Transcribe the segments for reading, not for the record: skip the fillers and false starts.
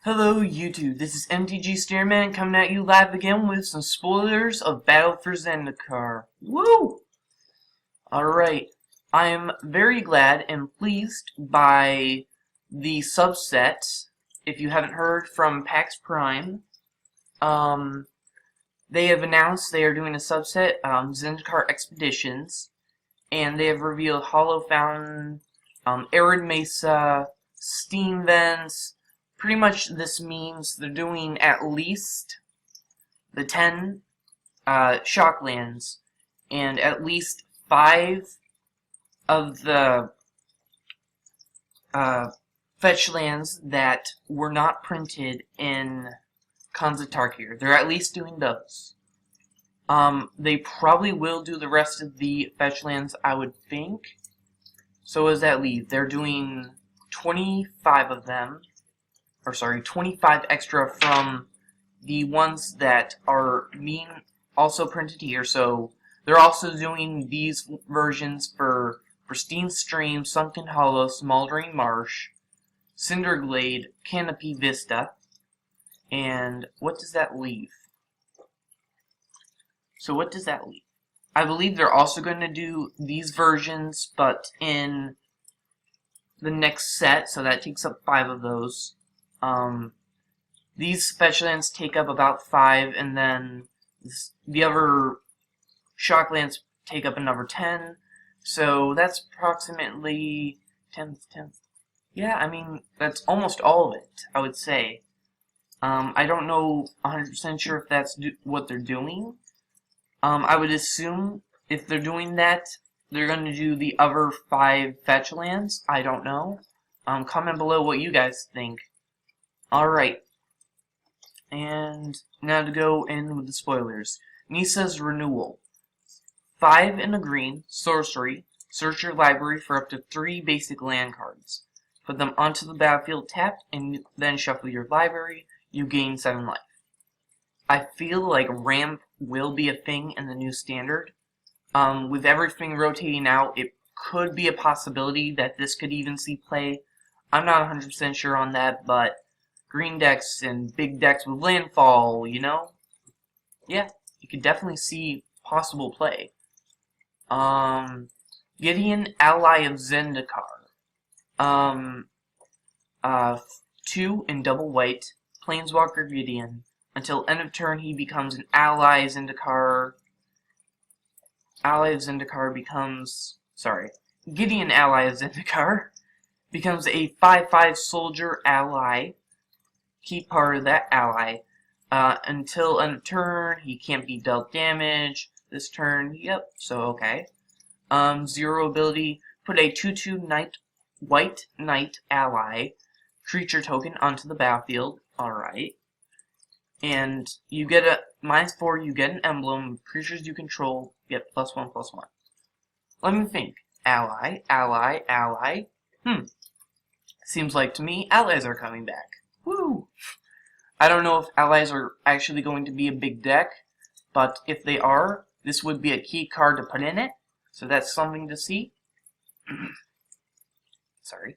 Hello YouTube, this is MtgStandard coming at you live again with some spoilers of Battle for Zendikar. Woo! Alright, I am very glad and pleased by the subset. If you haven't heard from PAX Prime, they have announced they are doing a subset, Zendikar Expeditions, and they have revealed Hollow Fountain, Arid Mesa, Steam Vents. Pretty much this means they're doing at least the 10 Shocklands and at least 5 of the Fetchlands that were not printed in Khans of Tarkir. They're at least doing those. They probably will do the rest of the Fetchlands, I would think. So what does that leave? They're doing 25 of them. Or sorry, 25 extra from the ones that are being also printed here. So they're also doing these versions for Pristine Stream, Sunken Hollow, Smoldering Marsh, Cinderglade, Canopy Vista, and what does that leave? So what does that leave? I believe they're also going to do these versions, but in the next set, so that takes up 5 of those. These Fetchlands take up about 5, and then the other Shocklands take up another 10. So that's approximately 10. Yeah, I mean, that's almost all of it, I would say. I don't know 100% sure if that's what they're doing. I would assume if they're doing that, they're going to do the other 5 Fetchlands. I don't know. Comment below what you guys think. Alright, and now to go in with the spoilers. Nisa's Renewal. 5 in a green, sorcery, search your library for up to 3 basic land cards. Put them onto the battlefield tapped, and then shuffle your library. You gain 7 life. I feel like ramp will be a thing in the new standard. With everything rotating out, it could be a possibility that this could even see play. I'm not 100% sure on that, but green decks and big decks with landfall, you know? Yeah, you could definitely see possible play. Gideon, Ally of Zendikar. 2 in double white, Planeswalker Gideon. Until end of turn, he becomes an ally Zendikar. Gideon Ally of Zendikar becomes a 5/5 soldier ally. Keep part of that ally. Until end of turn, he can't be dealt damage. This turn, yep, so okay. 0 ability, put a 2/2 white knight ally creature token onto the battlefield. Alright. And you get a -4, you get an emblem. Creatures you control get +1/+1. Let me think. Ally. Seems like to me allies are coming back. Woo! I don't know if allies are actually going to be a big deck, but if they are, this would be a key card to put in it. So that's something to see. Sorry.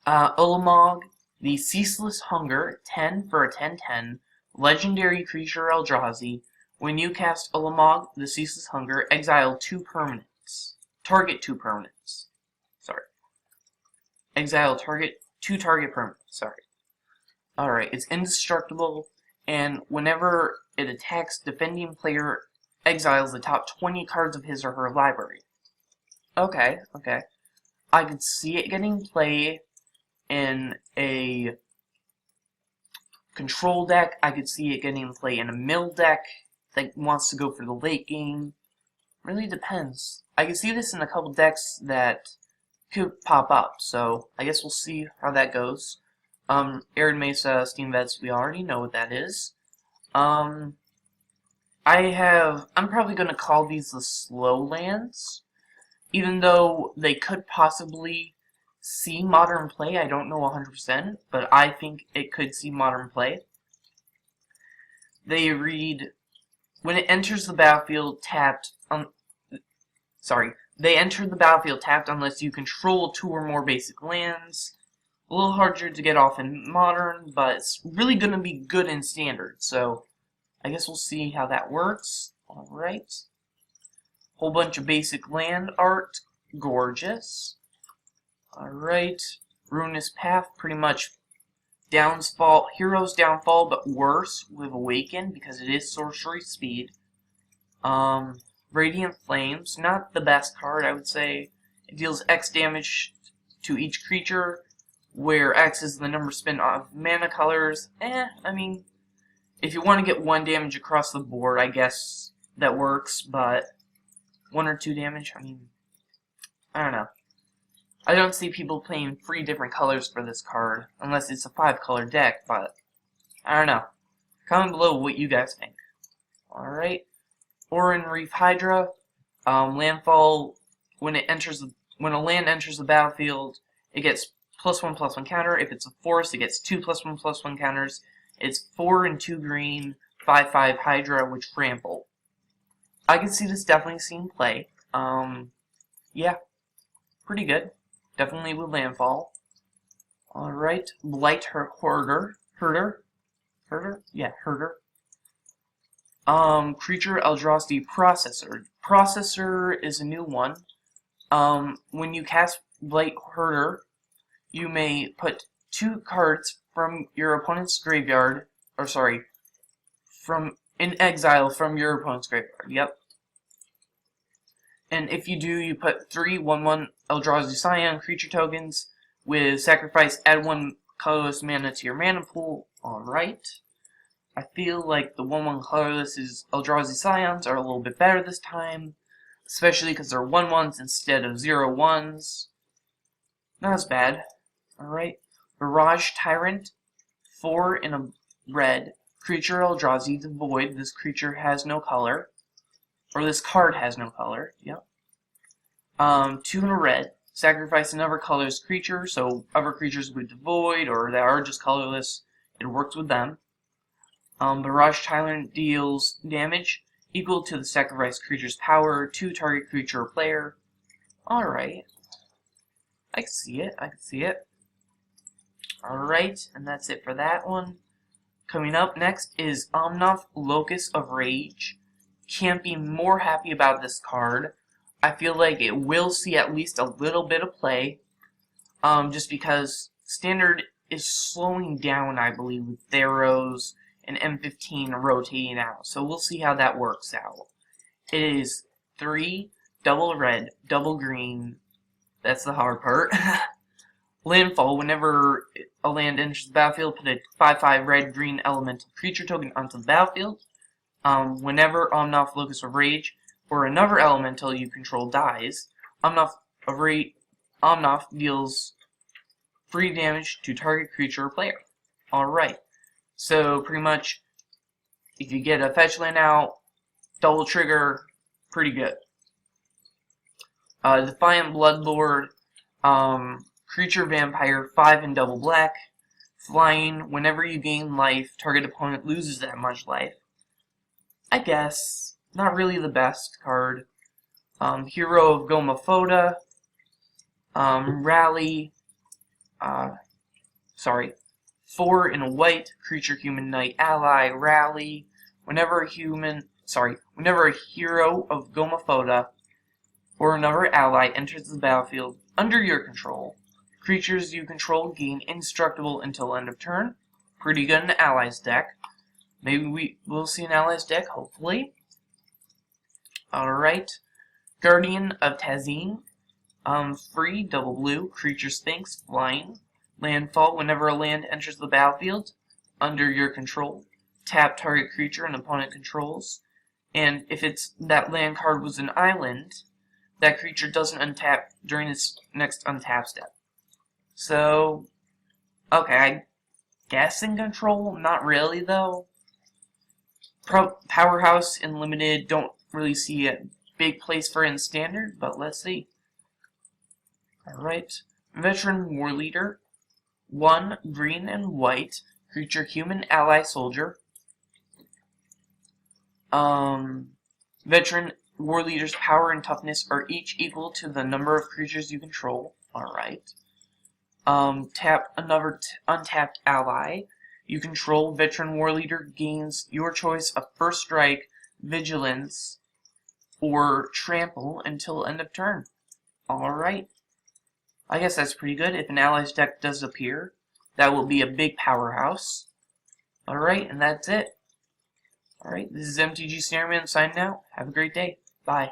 Ulamog, the Ceaseless Hunger, 10 for a 10/10. Legendary creature Eldrazi. When you cast Ulamog, the Ceaseless Hunger, exile 2 permanents. Target 2 permanents. Sorry. Exile 2 target permanents. Sorry. Alright, it's indestructible, and whenever it attacks, defending player exiles the top 20 cards of his or her library. Okay. I could see it getting play in a control deck. I could see it getting play in a mill deck that wants to go for the late game. Really depends. I can see this in a couple decks that could pop up, so I guess we'll see how that goes. Arid Mesa, Steam Vets, we already know what that is. I'm probably going to call these the slow lands, even though they could possibly see modern play. I don't know 100%, but I think it could see modern play. They read, when it enters the battlefield tapped, they enter the battlefield tapped unless you control 2 or more basic lands. A little harder to get off in Modern, but it's really going to be good in Standard. So I guess we'll see how that works. Alright. Whole bunch of basic land art. Gorgeous. Alright. Ruinous Path, pretty much Hero's Downfall, but worse with Awaken because it is sorcery speed. Radiant Flames, not the best card, I would say. It deals X damage to each creature, where X is the number spent of mana colors. I mean, if you want to get 1 damage across the board, I guess that works, but 1 or 2 damage, I mean, I don't know. I don't see people playing 3 different colors for this card, unless it's a 5-color deck, but I don't know. Comment below what you guys think. Alright. Orin Reef Hydra. Landfall, when a land enters the battlefield, it gets +1/+1 counter. If it's a forest, it gets 2 +1/+1 counters. It's 4 and 2 green, 5/5 Hydra, which trample. I can see this definitely seeing play. Yeah, pretty good. Definitely with landfall. Alright, Blight Herder. Yeah, Herder. Creature Eldrazi Processor. Processor is a new one. When you cast Blight Herder, you may put 2 cards from your opponent's graveyard, in exile from your opponent's graveyard. Yep. And if you do, you put 3 1/1 Eldrazi Scion creature tokens with sacrifice, add 1 colorless mana to your mana pool. Alright. I feel like the 1/1 colorless Eldrazi Scions are a little bit better this time, especially because they're 1/1s instead of 0/1s. Not as bad. Alright. Barrage Tyrant, 4 in a red. Creature Eldrazi devoid. This creature has no color. Or this card has no color. Yep. 2 in a red. Sacrifice another colorless creature, so other creatures with devoid or that are just colorless, it works with them. Barrage Tyrant deals damage equal to the sacrificed creature's power to target creature or player. Alright. I can see it. Alright, and that's it for that one. Coming up next is Omnath, Locus of Rage. Can't be more happy about this card. I feel like it will see at least a little bit of play. Just because Standard is slowing down, I believe, with Theros and M15 rotating out. So we'll see how that works out. It is 3 double red, double green. That's the hard part. Landfall, whenever a land enters the battlefield, put a 5/5 red-green elemental creature token onto the battlefield. Whenever Omnath, Locus of Rage, or another elemental you control dies, Omnath deals 3 damage to target creature or player. Alright, so pretty much, if you get a fetch land out, double trigger, pretty good. Defiant Bloodlord, creature vampire, 5 in double black, flying, whenever you gain life, target opponent loses that much life. I guess. Not really the best card. Hero of Gomaphoda. Rally. 4 in a white. Creature human knight ally. Rally. Whenever a hero of Gomaphoda or another ally enters the battlefield under your control, creatures you control gain indestructible until end of turn. Pretty good in the allies deck. Maybe we'll see an allies deck, hopefully. Alright. Guardian of Tazeen. Free, double blue, creature Sphinx, flying. Landfall, whenever a land enters the battlefield under your control, tap target creature an opponent controls. And if that land card was an island, that creature doesn't untap during its next untap step. So, okay, I guess in control, not really though. Powerhouse in limited, don't really see a big place for it in standard, but let's see. Alright, Veteran War Leader, 1 green and white, creature human ally soldier. Veteran War Leader's power and toughness are each equal to the number of creatures you control. Alright. tap another untapped ally. You control veteran war leader gains your choice of first strike, vigilance, or trample until end of turn. Alright. I guess that's pretty good. If an ally's deck does appear, that will be a big powerhouse. Alright, and that's it. Alright, this is MTG Standard signing out. Have a great day. Bye.